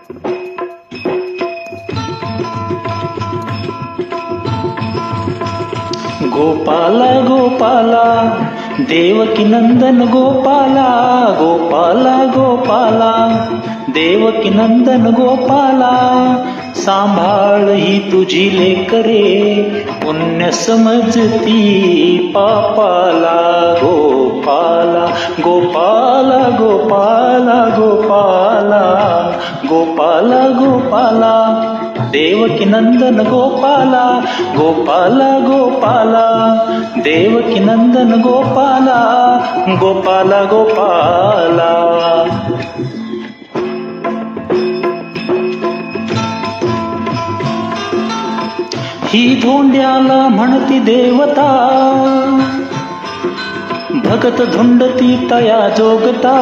गोपाला गोपाला देवकी नंदन गोपाला, गोपाला गोपाला देवकी नंदन गोपाला, सांभाळ ही तुझी लेकरे पुण्य समजती पापाला. गोपाला गोपाला गोपाला गोपाला गोपाला गोपाला देवकी नंदन गोपाला, गोपाला गोपाला देवकी नंदन गोपाला, गोपाला गोपाला. ही धोंड्याला म्हणती देवता, भगत धुंडती तया जोगता,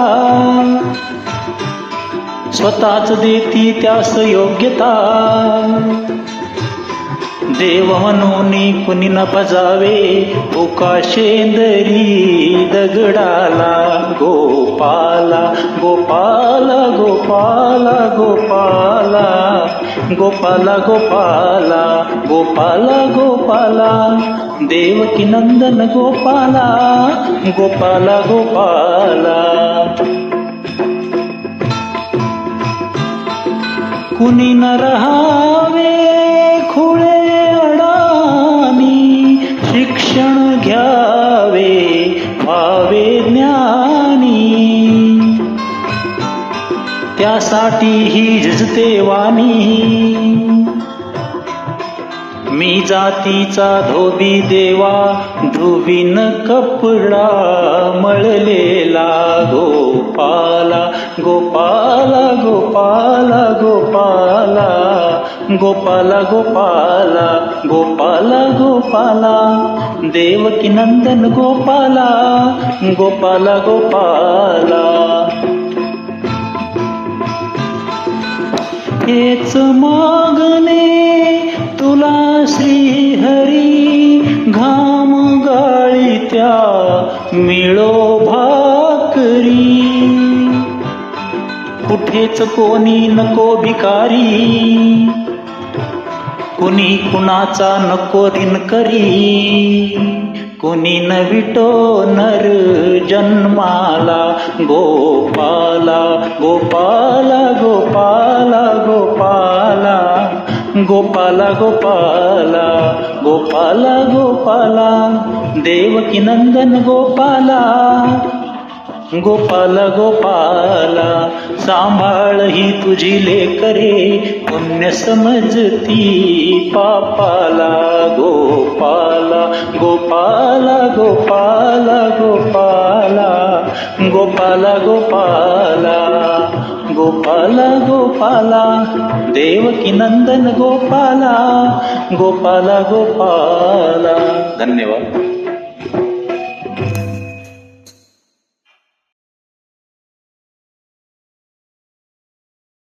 स्वतःच देती त्यास योग्यता. देव म्हणून कुणी न बजावे भुका शेंदरी दगडाला. गोपाला गोपाला गोपाला गोपाला गोपाला गोपाला गोपाला गोपाला देवकी नंदन गोपाला, गोपाला गोपाला. कुणी न रहावे खुळे अडानी, शिक्षण घ्यावे व्हावे ज्ञानी, त्यासाठी ही झिजते वाणी. मी जातीचा धोबी देवा, धुवीन कपडा मळलेला. गोपाला गोपाला गोपाला गोपाला गोपाला गोपाला गोपाला गोपाला देवकी नंदन गोपाला, गोपाला गोपाला. हेच मागणे तुला श्री हरी, घाम गाळीत्या मिळो भाकरी. कुठेच कोणी नको भिकारी, कुणी कुणाचा नको दिनकरी. कुणी न विटो नर जन्माला. गोपाला गोपाला गोपाला गोपाला गोपाला गोपाला गोपाला गोपाला देवकी नंदन गोपाला, गोपाला गोपाला. सांभाळ ही तुझी लेकरे पुण्य समजती पापाला. गोपाला गोपाला गोपाला गोपाला गोपाला गोपाला गोपाला गोपाला देवकी नंदन गोपाला, गोपाला गोपाला. धन्यवाद.